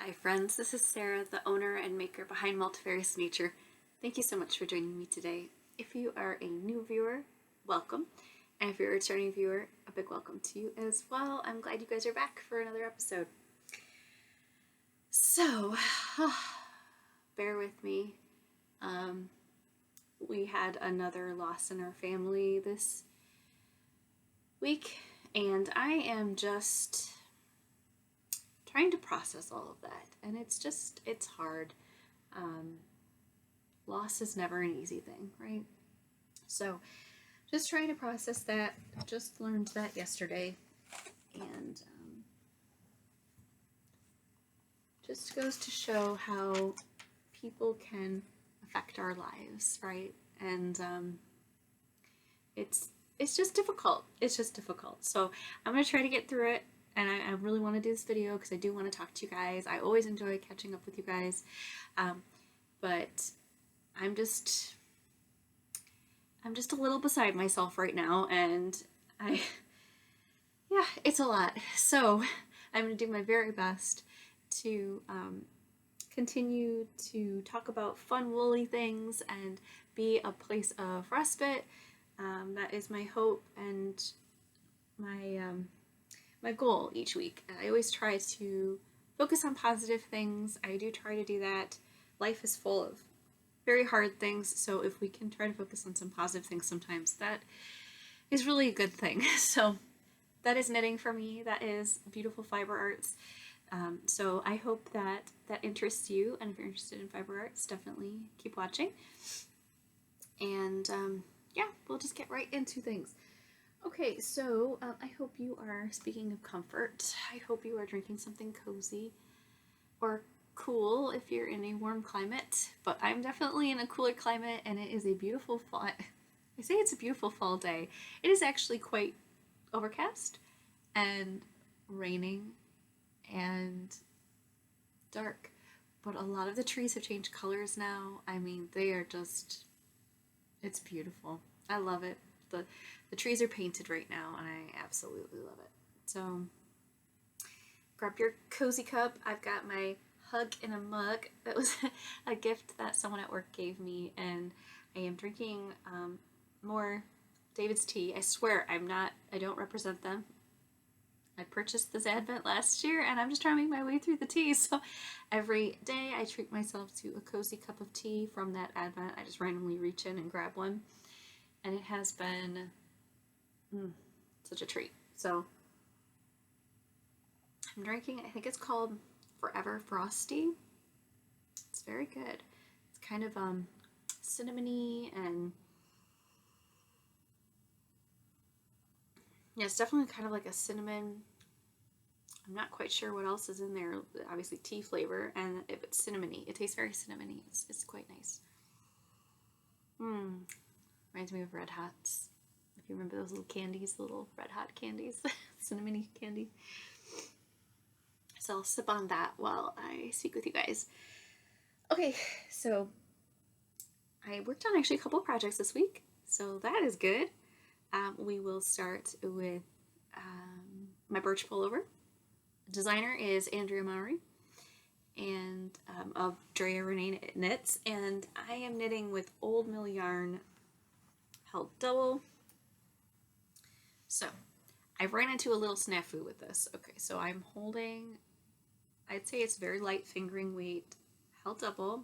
Hi friends, this is Sarah, the owner and maker behind Multifarious Nature. Thank you so much for joining me today. If you are a new viewer, welcome. And if you're a returning viewer, a big welcome to you as well. I'm glad you guys are back for another episode. So, bear with me. We had another loss in our family this week, and I am just trying to process all of that, and it's hard. Loss is never an easy thing, right? So just trying to process that. Just learned that yesterday, and just goes to show how people can affect our lives, right? And it's just difficult. It's just difficult. So I'm gonna try to get through it. And I really want to do this video because I do want to talk to you guys. I always enjoy catching up with you guys. But I'm just a little beside myself right now. And it's a lot. So I'm going to do my very best to continue to talk about fun, woolly things and be a place of respite. That is my hope and my goal each week. I always try to focus on positive things. I do try to do that. Life is full of very hard things, so if we can try to focus on some positive things sometimes, that is really a good thing. So that is knitting for me. That is beautiful fiber arts. So I hope that interests you, and if you're interested in fiber arts, definitely keep watching. And we'll just get right into things. Okay, so I hope you are, speaking of comfort, I hope you are drinking something cozy or cool if you're in a warm climate, but I'm definitely in a cooler climate, and it is a beautiful fall. I say it's a beautiful fall day. It is actually quite overcast and raining and dark, but a lot of the trees have changed colors now. I mean, they are just, it's beautiful. I love it. The trees are painted right now, and I absolutely love it. So grab your cozy cup. I've got my hug in a mug. That was a gift that someone at work gave me, and I am drinking more David's tea. I swear I don't represent them. I purchased this Advent last year, and I'm just trying to make my way through the tea. So every day I treat myself to a cozy cup of tea from that Advent. I just randomly reach in and grab one. And it has been such a treat. So I'm drinking, I think it's called Forever Frosty. It's very good. It's kind of cinnamony, and it's definitely kind of like a cinnamon. I'm not quite sure what else is in there. Obviously tea flavor, and if it's cinnamony, it tastes very cinnamony. It's quite nice. Reminds me of Red Hots. If you remember those little candies, little Red Hot candies, cinnamony candy. So I'll sip on that while I speak with you guys. Okay, so I worked on actually a couple projects this week, so that is good. We will start with my birch pullover. Designer is Andrea, and of Andrea Renee Knits, and I am knitting with old mill yarn held double. So I've ran into a little snafu with this. Okay, so I'm holding, I'd say it's very light fingering weight, held double.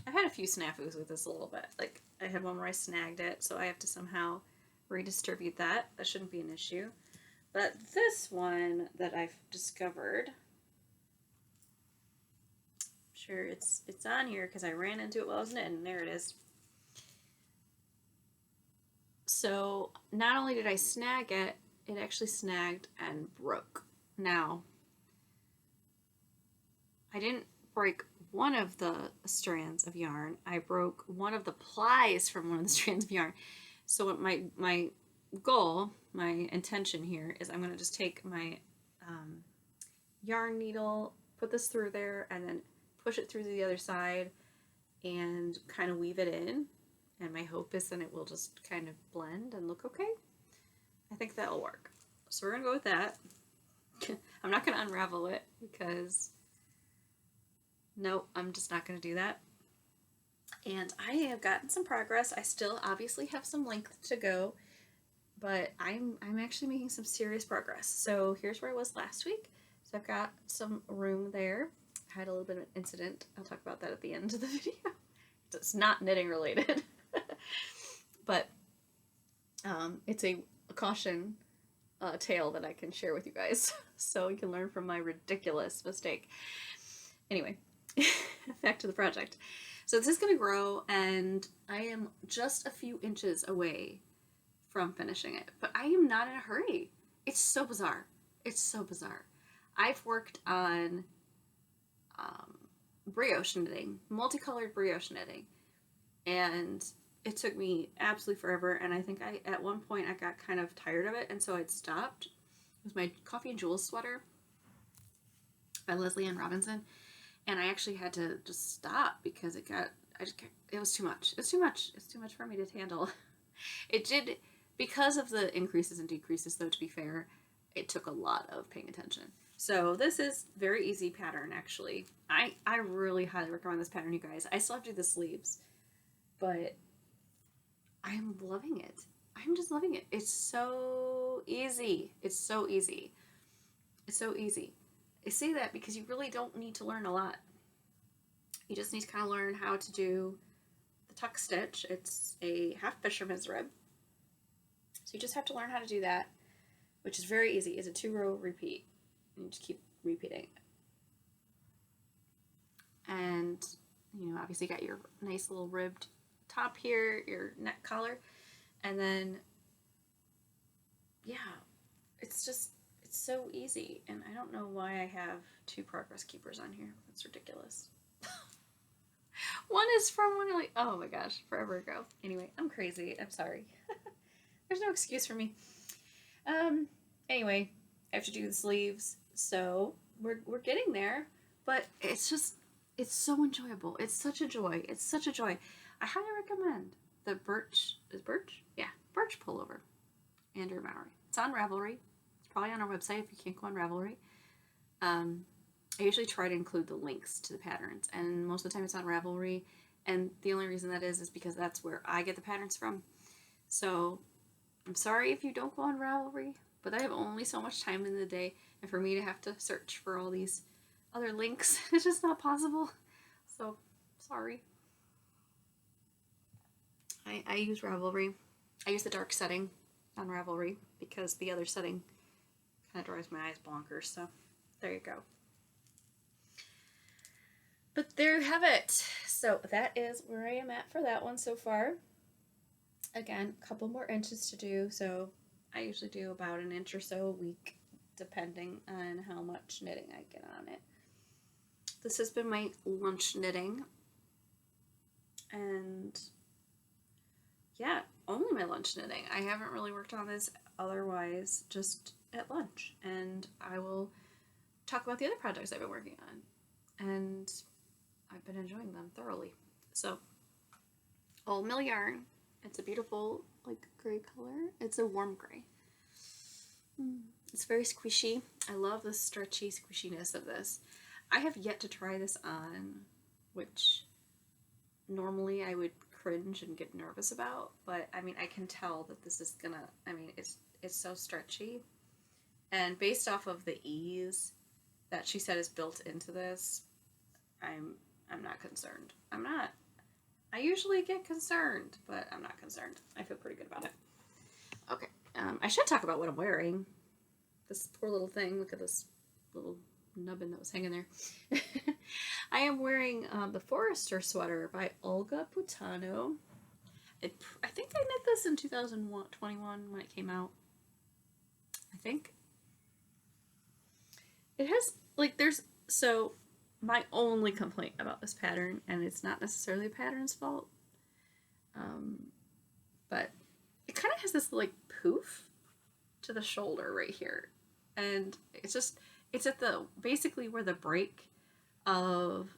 I've had a few snafus with this a little bit. Like, I had one where I snagged it, so I have to somehow redistribute that. That shouldn't be an issue. But this one that I've discovered, I'm sure it's on here because I ran into it while I was knitting. There it is. So not only did I snag it, it actually snagged and broke. Now, I didn't break one of the strands of yarn. I broke one of the plies from one of the strands of yarn. So what my goal, my intention here is I'm going to just take my yarn needle, put this through there, and then push it through to the other side and kind of weave it in. And my hope is then it will just kind of blend and look okay. I think that'll work. So we're going to go with that. I'm not going to unravel it because no, I'm just not going to do that. And I have gotten some progress. I still obviously have some length to go, but I'm actually making some serious progress. So here's where I was last week. So I've got some room there. I had a little bit of an incident. I'll talk about that at the end of the video. It's not knitting related, but it's a caution tale that I can share with you guys, so you can learn from my ridiculous mistake. Anyway, back to the project. So this is going to grow, and I am just a few inches away from finishing it, but I am not in a hurry. It's so bizarre. It's so bizarre. I've worked on brioche knitting, multicolored brioche knitting, and it took me absolutely forever, and I think at one point I got kind of tired of it, and so I'd stopped. It was my Coffee and Jewels sweater by Leslie Ann Robinson, and I actually had to just stop because it was too much. It's too much. It's too much for me to handle. It did, because of the increases and decreases, though, to be fair, it took a lot of paying attention. So this is very easy pattern, actually. I really highly recommend this pattern, you guys. I still have to do the sleeves, but I'm loving it. I'm just loving it. It's so easy. It's so easy. It's so easy. I say that because you really don't need to learn a lot. You just need to kind of learn how to do the tuck stitch. It's a half fisherman's rib. So you just have to learn how to do that, which is very easy. It's a 2-row repeat. And you just keep repeating. And, obviously you got your nice little ribbed top here, your neck collar, and then, yeah, it's so easy. And I don't know why I have 2 progress keepers on here. That's ridiculous. One is from oh my gosh, forever ago. Anyway, I'm crazy. I'm sorry. There's no excuse for me. Anyway, I have to do the sleeves, so we're getting there, but it's so enjoyable. It's such a joy. It's such a joy. I highly recommend the birch pullover, Andrea Mallory. It's on Ravelry. It's probably on our website if you can't go on Ravelry. I usually try to include the links to the patterns, and most of the time it's on Ravelry, and the only reason that is because that's where I get the patterns from. So I'm sorry if you don't go on Ravelry, but I have only so much time in the day, and for me to have to search for all these other links, it's just not possible. So, sorry. I use Ravelry. I use the dark setting on Ravelry because the other setting kind of drives my eyes bonkers, so there you go. But there you have it. So that is where I am at for that one so far. Again, a couple more inches to do, so I usually do about an inch or so a week, depending on how much knitting I get on it. This has been my lunch knitting, and yeah, only my lunch knitting. I haven't really worked on this otherwise, just at lunch, and I will talk about the other projects I've been working on, and I've been enjoying them thoroughly. So, All Mill Yarn. It's a beautiful, gray color. It's a warm gray. It's very squishy. I love the stretchy squishiness of this. I have yet to try this on, which normally I would cringe and get nervous about, but I can tell that this is gonna, it's so stretchy, and based off of the ease that she said is built into this, I'm not concerned. I'm not. I usually get concerned, but I'm not concerned. I feel pretty good about it. Okay, I should talk about what I'm wearing. This poor little thing. Look at this little nubbin that was hanging there. I am wearing the Forester sweater by Olga Putano. I think I knit this in 2021 when it came out. I think. It has, my only complaint about this pattern, and it's not necessarily a pattern's fault, but it kind of has this poof to the shoulder right here, and it's at basically where the break of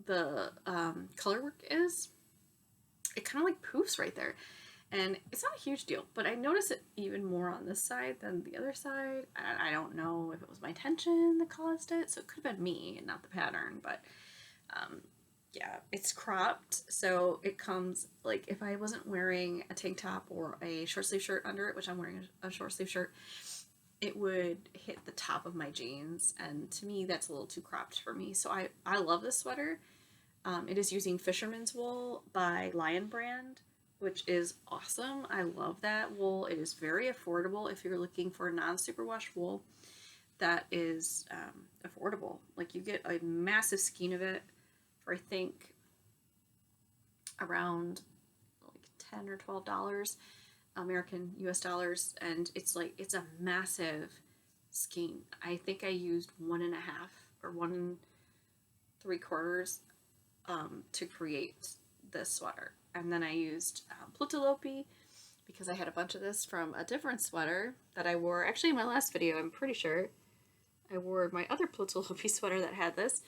the color work is. It kind of poofs right there, and it's not a huge deal, but I notice it even more on this side than the other side, and I don't know if it was my tension that caused it, so it could have been me and not the pattern, but Yeah, it's cropped, so it comes, like, if I wasn't wearing a tank top or a short sleeve shirt under it, which I'm wearing a short sleeve shirt, it would hit the top of my jeans, and to me that's a little too cropped for me. So I love this sweater. It is using Fisherman's Wool by Lion Brand, which is awesome. I love that wool. It is very affordable if you're looking for non-superwash wool that is affordable. Like, you get a massive skein of it for, I think, around like $10 or $12 American US dollars, and it's a massive skein. I think I used 1.5 or 1 3/4 to create this sweater, and then I used Plotulopi because I had a bunch of this from a different sweater that I wore actually in my last video. I'm pretty sure I wore my other Plotulopi sweater that had this,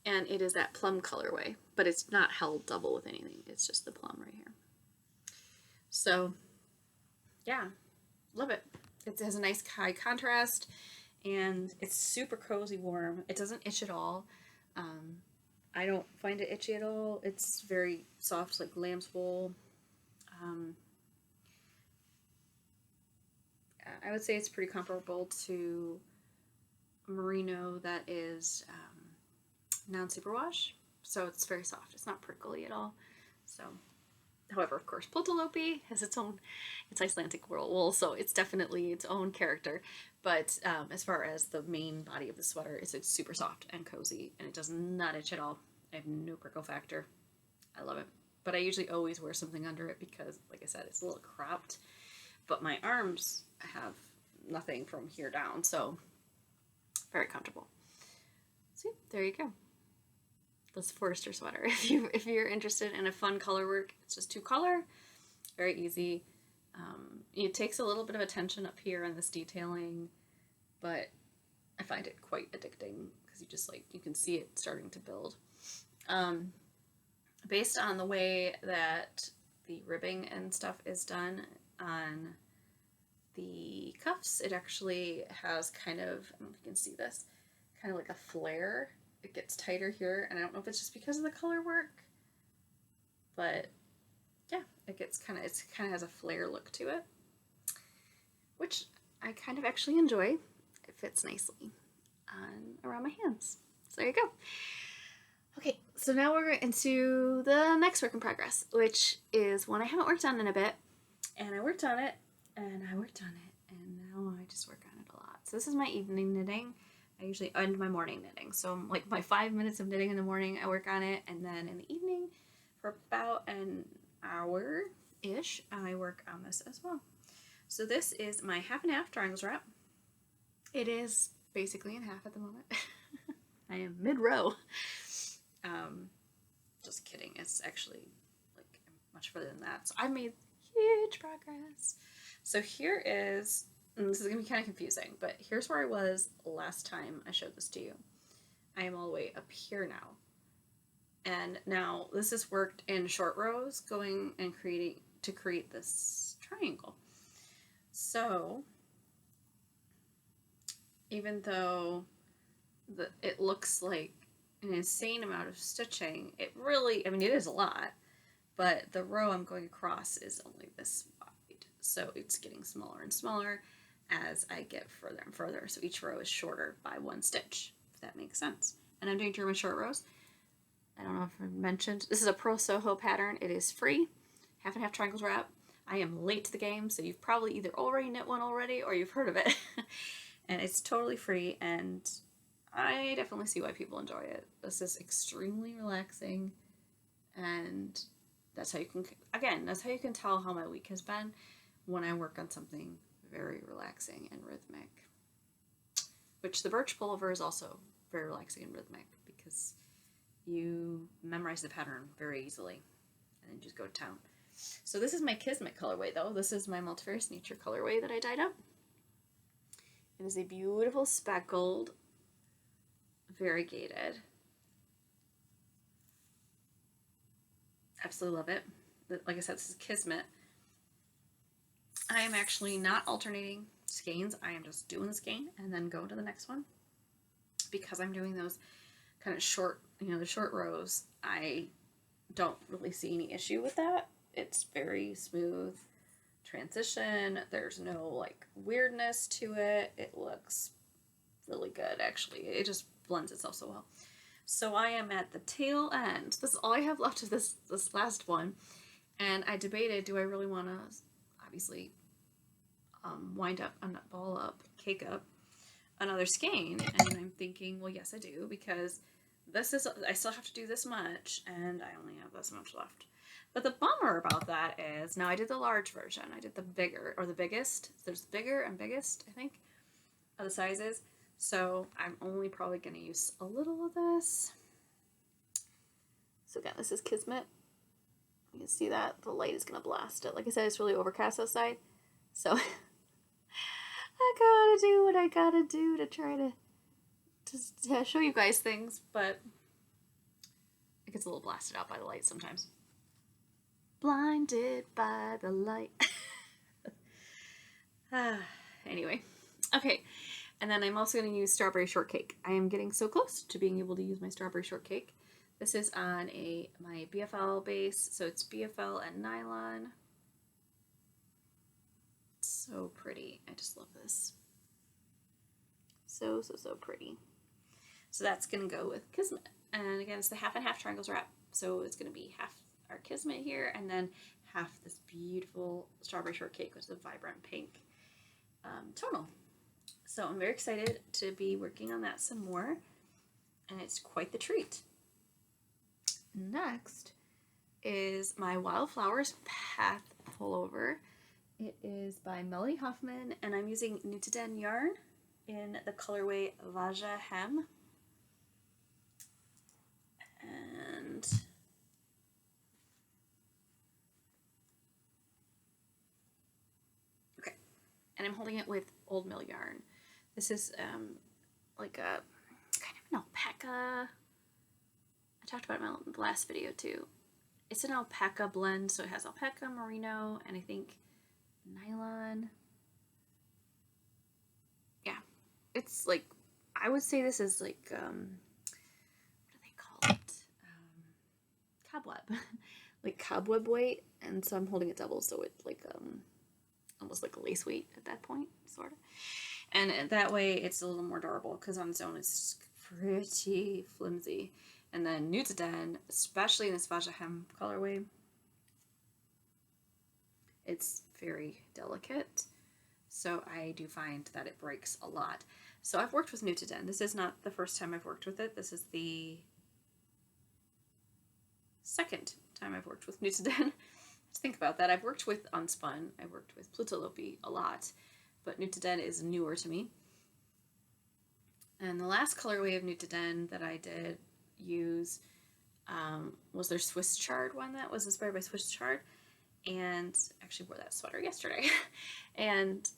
and it is that plum colorway, but it's not held double with anything. It's just the plum right here. So yeah, love it. It has a nice high contrast, and it's super cozy warm. It doesn't itch at all. I don't find it itchy at all. It's very soft, like lamb's wool. I would say it's pretty comparable to merino that is non-superwash. So it's very soft. It's not prickly at all. So, however, of course, Plotulopi has it's Icelandic wool, so it's definitely its own character. But as far as the main body of the sweater, it's super soft and cozy, and it does not itch at all. I have no prickle factor. I love it. But I usually always wear something under it because, like I said, it's a little cropped. But my arms have nothing from here down, so very comfortable. See, there you go. This Forester sweater. If you're interested in a fun color work, it's just 2-color, very easy. It takes a little bit of attention up here on this detailing, but I find it quite addicting because you can see it starting to build. Based on the way that the ribbing and stuff is done on the cuffs, it actually has kind of, I don't know if you can see this, kind of like a flare. It gets tighter here, and I don't know if it's just because of the color work, but yeah, it kind of has a flare look to it, which I kind of actually enjoy. It fits nicely around my hands. So there you go. Okay, so now we're into the next work in progress, which is one I haven't worked on in a bit, and I worked on it, and I worked on it, and now I just work on it a lot. So this is my evening knitting. I usually end my morning knitting. So like my 5 minutes of knitting in the morning, I work on it, and then in the evening for about an hour-ish, I work on this as well. So this is my 1/2 triangles wrap. It is basically in half at the moment. I am mid-row. Just kidding. It's actually like much further than that. So I made huge progress. So here is, and this is going to be kind of confusing, but here's where I was last time I showed this to you. I am all the way up here now. And now this is worked in short rows going and create this triangle. So even though it looks like an insane amount of stitching, it really, I mean, it is a lot, but the row I'm going across is only this wide. So it's getting smaller and smaller as I get further and further. So each row is shorter by 1 stitch, if that makes sense. And I'm doing German short rows. I don't know if I mentioned, this is a Pro Soho pattern. It is free, 1/2 triangles wrap. I am late to the game, so you've probably either already knit one already or you've heard of it. And it's totally free, and I definitely see why people enjoy it. This is extremely relaxing, and that's how you can tell how my week has been when I work on something very relaxing and rhythmic. Which the birch pullover is also very relaxing and rhythmic because you memorize the pattern very easily and then just go to town. So this is my Kismet colorway though. This is my Multifarious Nature colorway that I dyed up. It is a beautiful speckled, variegated. Absolutely love it. Like I said, this is Kismet. I am actually not alternating skeins. I am just doing the skein and then going to the next one because I'm doing those kind of short, the short rows, I don't really see any issue with that. It's very smooth transition. There's no like weirdness to it. It looks really good, actually. It just blends itself so well. So I am at the tail end. This is all I have left of this last one. And I debated, do I really want to, obviously, wind up, ball up, cake up another skein? And I'm thinking, well, yes, I do, because I still have to do this much, and I only have this much left. But the bummer about that is, now I did the large version. I did the bigger, or the biggest. There's bigger and biggest, I think, of the sizes. So I'm only probably going to use a little of this. So again, this is Kismet. You can see that the light is going to blast it. Like I said, it's really overcast outside. So I gotta do what I gotta do to try to show you guys things, but it gets a little blasted out by the light sometimes. Blinded by the light. Anyway, okay. And then I'm also going to use strawberry shortcake. I am getting so close to being able to use my strawberry shortcake. This is on my BFL base, so it's BFL and nylon. It's so pretty. I just love this. So pretty. So that's going to go with Kismet. And again, it's the half and half triangles wrap. So it's going to be half our Kismet here, and then half this beautiful strawberry shortcake, which is a vibrant pink tonal. So I'm very excited to be working on that some more, and it's quite the treat. Next is my Wildflowers Path pullover. It is by Melody Hoffman, and I'm using Nutiden yarn in the colorway Vagen. And okay, and I'm holding it with Old Mill yarn. This is like a kind of an alpaca. I talked about it in the last video too. It's an alpaca blend, so it has alpaca, merino, and I think nylon. Yeah, it's like, I would say this is like, what do they call it? Cobweb. Like cobweb weight, and so I'm holding it double, so it's like almost like a lace weight at that point, sort of. And that way it's a little more durable, because on its own it's pretty flimsy. And then Nutiden, especially in this Vagen colorway, it's very delicate. So I do find that it breaks a lot. So I've worked with Nutiden. This is not the first time I've worked with it. This is the second time I've worked with Nutiden. Let's think about that. I've worked with Unspun. I worked with Plotulopi a lot, but Nutiden is newer to me. And the last colorway of Nutiden that I did use was their Swiss chard one that was inspired by Swiss chard, and I actually wore that sweater yesterday. And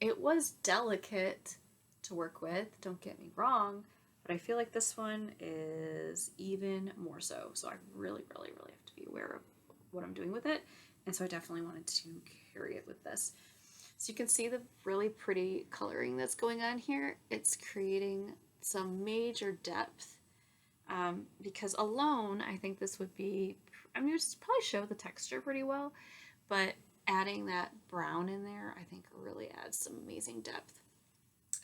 it was delicate to work with, don't get me wrong, but I feel like this one is even more so. So I really have to be aware of what I'm doing with it, and so I definitely wanted to carry it with this. So you can see the really pretty coloring that's going on here. It's creating some major depth, because alone I think this would be, I mean, it's probably show the texture pretty well, but adding that brown in there I think really adds some amazing depth.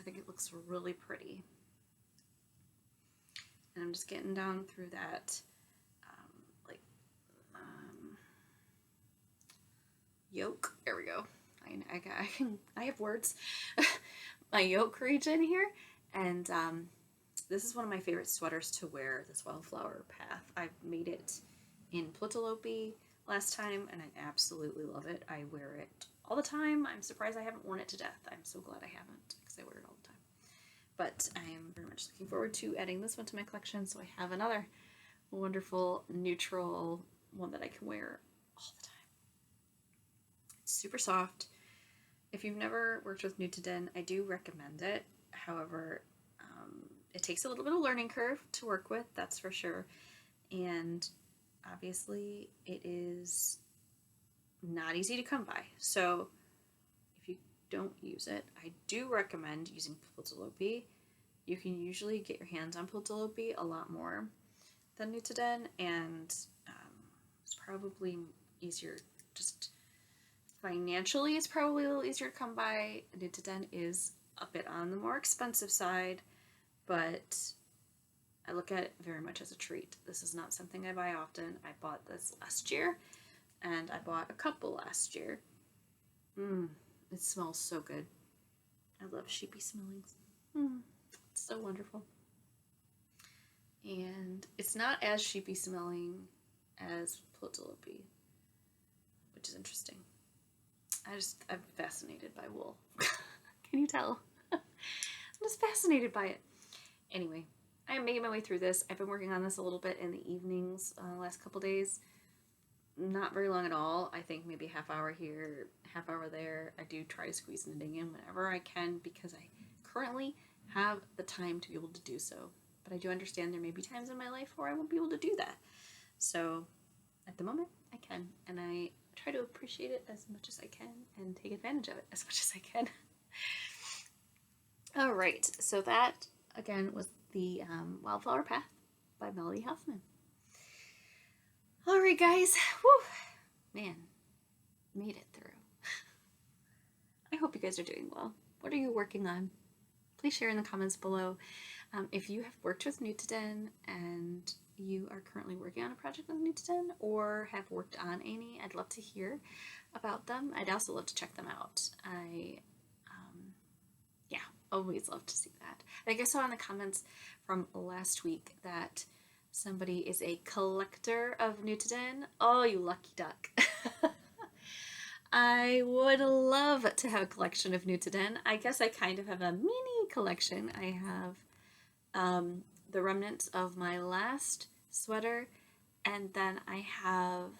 I think it looks really pretty. And I'm just getting down through that yoke. There we go. I have words. My yoke region here, and this is one of my favorite sweaters to wear, this Wildflower Path. I made it in Plotulopi last time, and I absolutely love it. I wear it all the time. I'm surprised I haven't worn it to death. I'm so glad I haven't, because I wear it all the time. But I am very much looking forward to adding this one to my collection, so I have another wonderful neutral one that I can wear all the time. It's super soft. If you've never worked with Nutiden, I do recommend it. However, it takes a little bit of learning curve to work with, that's for sure. And obviously it is not easy to come by. So if you don't use it, I do recommend using Plotulopi you can usually get your hands on Plotulopi a lot more than Nutiden, and it's probably easier, just financially, it's probably a little easier to come by. Nutiden is a bit on the more expensive side, but I look at it very much as a treat. This is not something I buy often. I bought this last year, and I bought a couple last year. It smells so good. I love sheepy smellings. It's so wonderful. And it's not as sheepy smelling as Plotulopi, which is interesting. I'm fascinated by wool. Can you tell? I'm just fascinated by it. Anyway, I'm making my way through this. I've been working on this a little bit in the evenings last couple days. Not very long at all. I think maybe half hour here, half hour there. I do try to squeeze knitting in whenever I can because I currently have the time to be able to do so. But I do understand there may be times in my life where I won't be able to do that. So at the moment, I can. And I try to appreciate it as much as I can and take advantage of it as much as I can. All right. So that, again, was the Wildflower Path by Melody Hoffman. All right, guys. Whew. Man, made it through. I hope you guys are doing well. What are you working on? Please share in the comments below. If you have worked with Nutiden and you are currently working on a project with Nutiden or have worked on any, I'd love to hear about them. I'd also love to check them out. Always love to see that. I think I saw in the comments from last week that somebody is a collector of Nutiden. Oh, you lucky duck. I would love to have a collection of Nutiden. I guess I kind of have a mini collection. I have the remnants of my last sweater, and then I have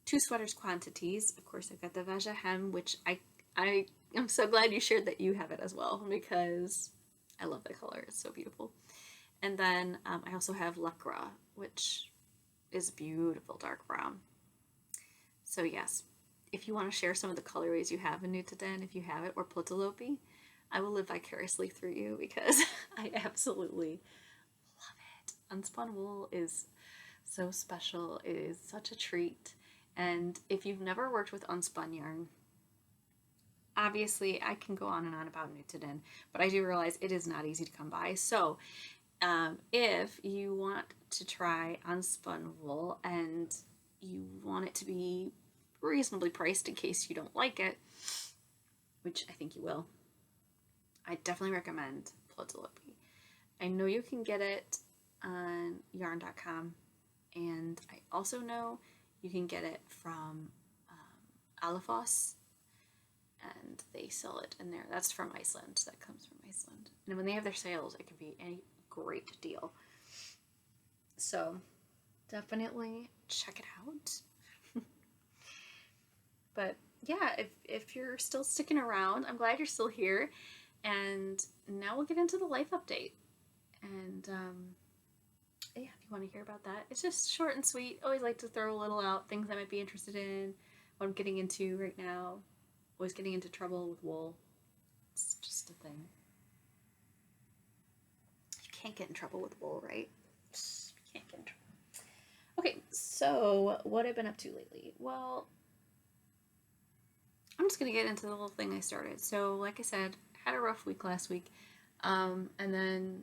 2 sweaters quantities. Of course, I've got the Vagen hem, which I'm so glad you shared that you have it as well, because I love the color. It's so beautiful. And then I also have Lacra, which is beautiful dark brown. So yes, if you want to share some of the colorways you have in Nutiden, if you have it, or Plotulopi, I will live vicariously through you because I absolutely love it. Unspun wool is so special. It is such a treat. And if you've never worked with unspun yarn, obviously I can go on and on about Nutiden, but I do realize it is not easy to come by. So if you want to try unspun wool and you want it to be reasonably priced in case you don't like it, which I think you will, I definitely recommend Plotulopi. I know you can get it on yarn.com, and I also know you can get it from Alafos, and they sell it in there. That's from Iceland. That comes from Iceland. And when they have their sales, it can be a great deal. So definitely check it out. But yeah, if you're still sticking around, I'm glad you're still here. And now we'll get into the life update. And yeah, if you want to hear about that, it's just short and sweet. Always like to throw a little out, things I might be interested in, what I'm getting into right now. Always getting into trouble with wool. It's just a thing. You can't get in trouble with wool, right? You can't get in trouble. Okay, so what I've been up to lately? Well, I'm just going to get into the little thing I started. So, like I said, had a rough week last week. And then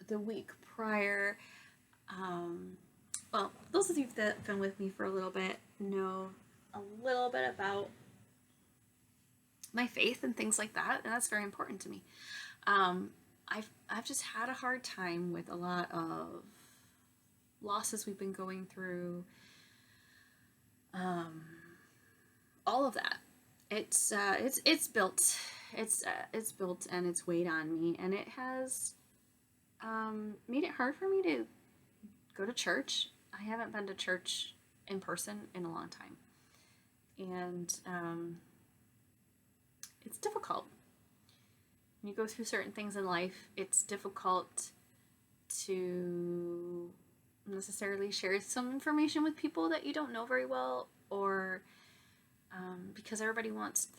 the week prior, well, those of you that have been with me for a little bit know a little bit about my faith and things like that, and that's very important to me. I've just had a hard time with a lot of losses we've been going through, all of that. It's built and it's weighed on me, and it has made it hard for me to go to church. I haven't been to church in person in a long time, and it's difficult. When you go through certain things in life, it's difficult to necessarily share some information with people that you don't know very well, or because they're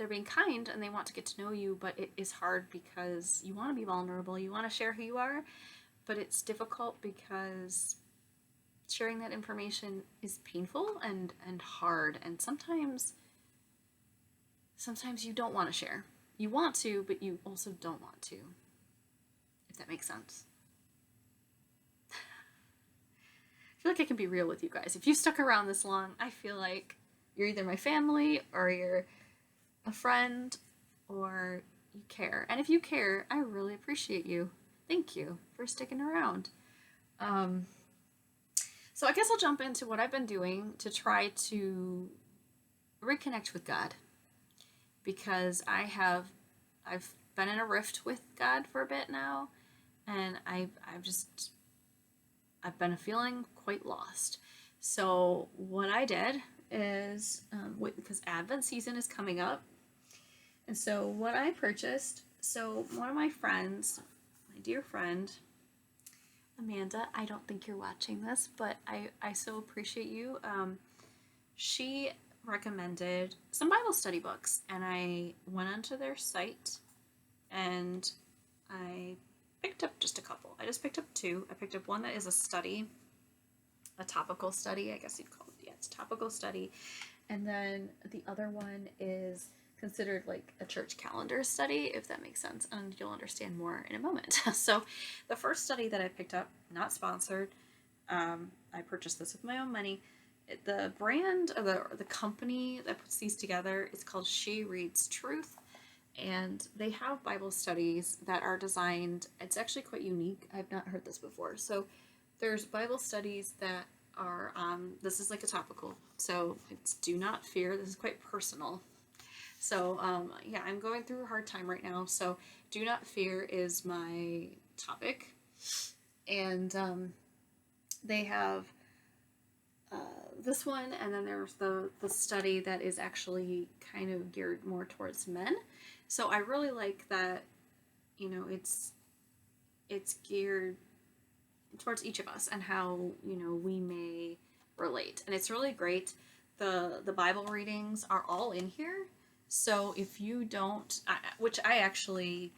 being kind and they want to get to know you, but it is hard because you want to be vulnerable, you want to share who you are, but it's difficult because sharing that information is painful and hard, and sometimes you don't want to share. You want to, but you also don't want to, if that makes sense. I feel like I can be real with you guys. If you've stuck around this long, I feel like you're either my family or you're a friend or you care. And if you care, I really appreciate you. Thank you for sticking around. So I guess I'll jump into what I've been doing to try to reconnect with God, because I've been in a rift with God for a bit now, and I've been feeling quite lost. So what I did is, because Advent season is coming up, and so what I purchased, so one of my friends, my dear friend, Amanda, I don't think you're watching this, but I so appreciate you. She recommended some Bible study books, and I went onto their site and I picked up just a couple. I just picked up two. I picked up one that is a topical study, I guess you'd call it. Yeah, it's a topical study. And then the other one is considered like a church calendar study, if that makes sense, and you'll understand more in a moment. So the first study that I picked up, not sponsored, I purchased this with my own money. The brand or the company that puts these together is called She Reads Truth, and they have Bible studies that are designed, it's actually quite unique. I've not heard this before. So there's Bible studies that are, this is like a topical, so it's do not fear. This is quite personal. So, yeah, I'm going through a hard time right now, so do not fear is my topic, and they have this one, and then there's the study that is actually kind of geared more towards men. So I really like that, it's geared towards each of us and how, we may relate, and it's really great. The Bible readings are all in here. So if you don't, which I actually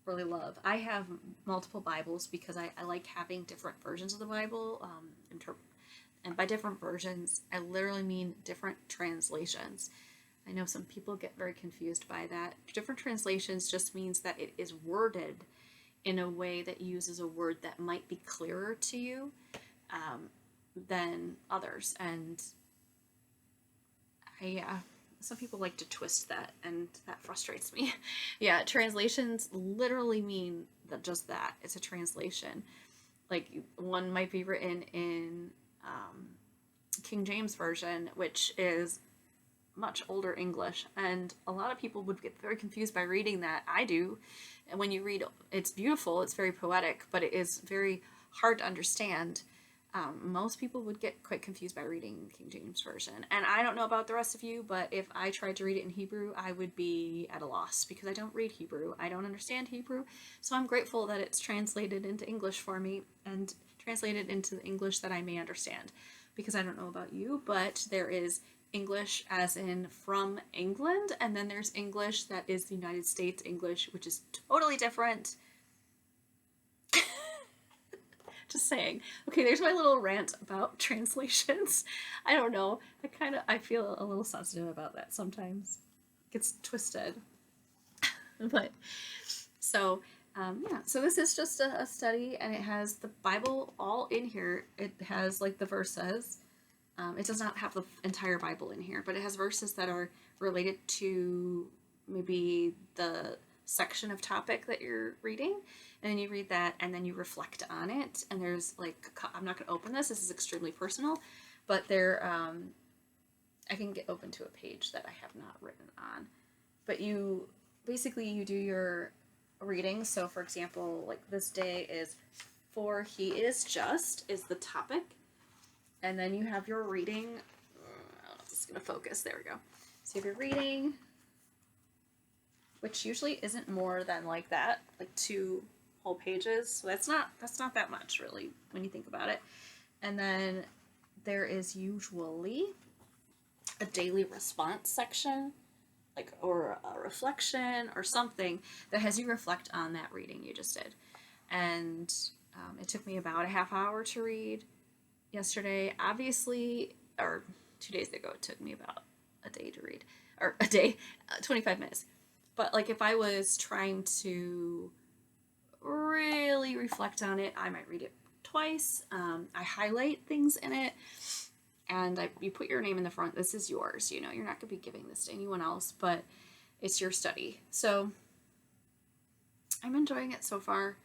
really love, I have multiple Bibles because I like having different versions of the Bible. And by different versions, I literally mean different translations. I know some people get very confused by that. Different translations just means that it is worded in a way that uses a word that might be clearer to you than others. And some people like to twist that, and that frustrates me. Yeah, translations literally mean just that. It's a translation. Like, one might be written in King James Version, which is much older English, and a lot of people would get very confused by reading that. I do. And when you read, it's beautiful, it's very poetic, but it is very hard to understand. Most people would get quite confused by reading King James Version. And I don't know about the rest of you, but if I tried to read it in Hebrew, I would be at a loss because I don't read Hebrew. I don't understand Hebrew. So I'm grateful that it's translated into English for me and translated into the English that I may understand, because I don't know about you, but there is English as in from England, and then there's English that is the United States English, which is totally different. Just saying. Okay, there's my little rant about translations. I don't know. I feel a little sensitive about that sometimes. It gets twisted. But, so, yeah. So this is just a study, and it has the Bible all in here. It has, like, the verses. It does not have the entire Bible in here, but it has verses that are related to maybe the section of topic that you're reading, and then you read that and then you reflect on it. And there's like, I'm not going to open this is extremely personal, but there I can get open to a page that I have not written on, but you do your reading. So for example, like this day is "For He is Just" is the topic, and then you have your reading. I don't know if this is going to focus. There we go. So you have your reading, which usually isn't more than like that, like 2 whole pages. So that's not that much really when you think about it. And then there is usually a daily response section, like, or a reflection or something that has you reflect on that reading you just did. And it took me about a half hour to read yesterday. Obviously, or 2 days ago, it took me about a day to read, or a day, 25 minutes. But like, if I was trying to really reflect on it, I might read it twice. I highlight things in it, and you put your name in the front. This is yours. You're not going to be giving this to anyone else, but it's your study. So I'm enjoying it so far.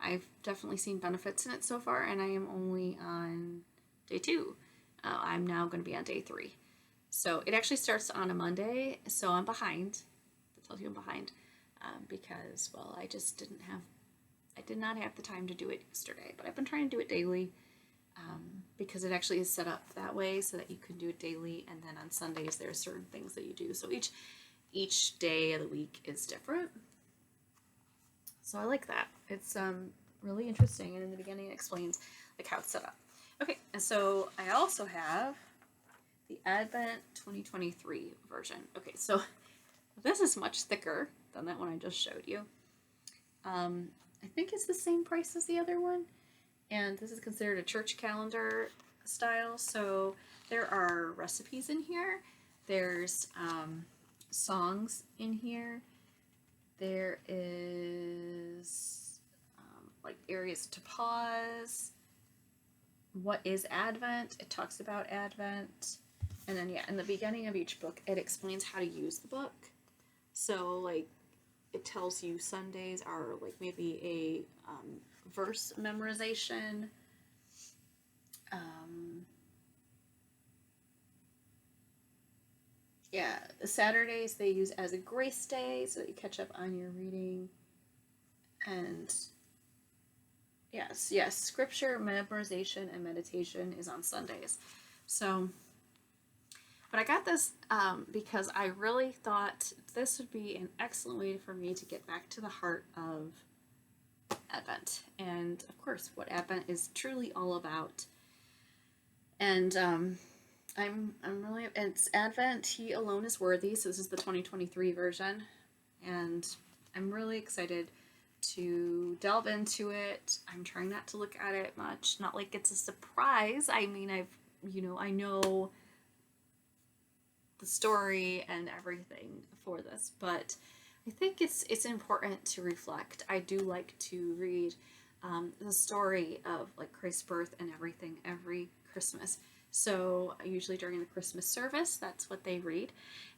I've definitely seen benefits in it so far, and I am only on day 2. I'm now going to be on day 3. So it actually starts on a Monday, so I'm behind. That tells you I'm behind, because, well, I did not have the time to do it yesterday, but I've been trying to do it daily, because it actually is set up that way so that you can do it daily, and then on Sundays there are certain things that you do. So each day of the week is different. So I like that. It's really interesting, and in the beginning it explains like how it's set up. Okay, and so I also have the Advent 2023 version. Okay, so this is much thicker than that one I just showed you. I think it's the same price as the other one, and this is considered a church calendar style. So there are recipes in here. There's songs in here. There is like areas to pause. What is Advent? It talks about Advent. And then, in the beginning of each book, it explains how to use the book. So, like, it tells you Sundays are, like, maybe a verse memorization. Saturdays they use as a grace day so that you catch up on your reading. And yes, scripture memorization and meditation is on Sundays. So, but I got this because I really thought this would be an excellent way for me to get back to the heart of Advent, and of course what Advent is truly all about. And I'm really, it's Advent, He Alone is Worthy. So this is the 2023 version, and I'm really excited to delve into it. I'm trying not to look at it much, not like it's a surprise. I mean, I know the story and everything for this, but I think it's important to reflect. I do like to read the story of like Christ's birth and everything every Christmas. So usually during the Christmas service, that's what they read,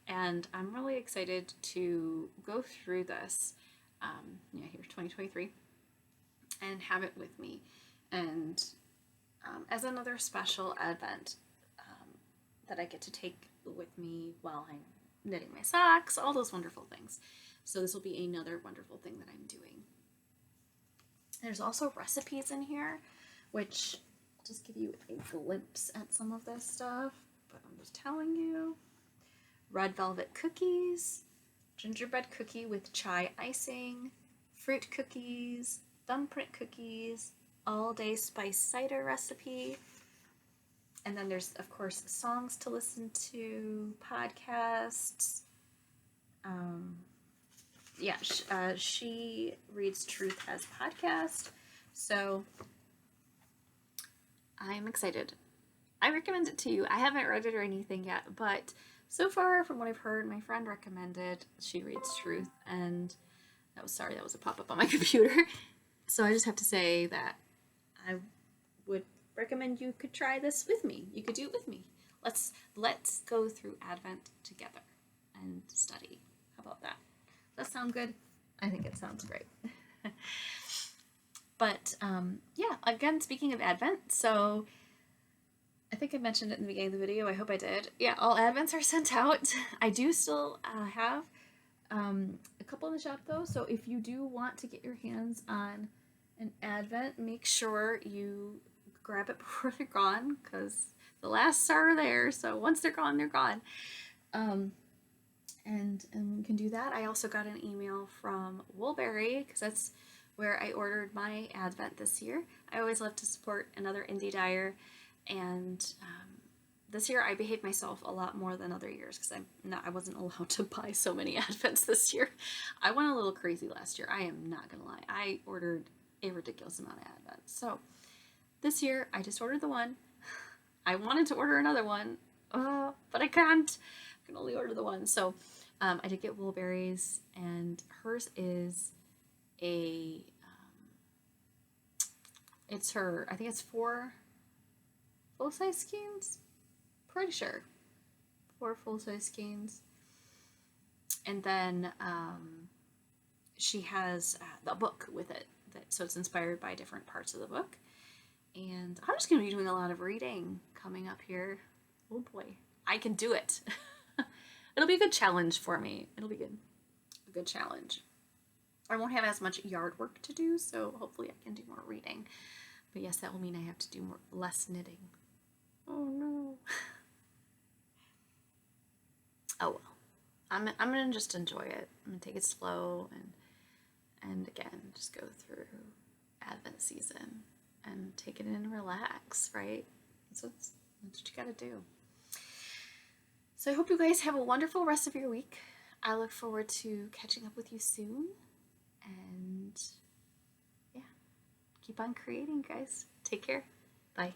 and I'm really excited to go through this. Here 2023, and have it with me, and as another special Advent that I get to take with me while I'm knitting my socks, all those wonderful things. So this will be another wonderful thing that I'm doing. There's also recipes in here, which I'll just give you a glimpse at some of this stuff, but I'm just telling you. Red velvet cookies, gingerbread cookie with chai icing, fruit cookies, thumbprint cookies, all-day spice cider recipe. And then there's, of course, songs to listen to, podcasts. She Reads Truth has podcast. So I'm excited. I recommend it to you. I haven't read it or anything yet, but so far from what I've heard, my friend recommended She Reads Truth, and that was a pop-up on my computer. So I just have to say that I would recommend you could try this with me. You could do it with me. Let's go through Advent together and study. How about that? Does that sound good? I think it sounds great. But again, speaking of Advent, so I think I mentioned it in the beginning of the video. I hope I did. Yeah, all Advents are sent out. I do still have a couple in the shop though, so if you do want to get your hands on an Advent, make sure you grab it before they're gone, because the last are there, so once they're gone, they're gone. And you can do that. I also got an email from Woolberry, because that's where I ordered my Advent this year. I always love to support another indie dyer, and this year I behaved myself a lot more than other years because I wasn't allowed to buy so many Advents this year. I went a little crazy last year. I am not gonna lie. I ordered a ridiculous amount of Advents. So this year I just ordered the one. I wanted to order another one, but I can't. I can only order the one. So I did get Woolberries, and hers is a it's her, I think it's 4 full-size skeins. Pretty sure 4 full-size skeins. And then she has the book with it, so it's inspired by different parts of the book. And I'm just going to be doing a lot of reading coming up here. Oh boy, I can do it. It'll be a good challenge for me. It'll be good. A good challenge. I won't have as much yard work to do, so hopefully I can do more reading. But yes, that will mean I have to do less knitting. Oh no. Oh well. I'm gonna just enjoy it. I'm gonna take it slow and again just go through Advent season and take it in and relax, right? That's what you gotta do. So I hope you guys have a wonderful rest of your week. I look forward to catching up with you soon. And yeah, keep on creating, guys. Take care. Bye.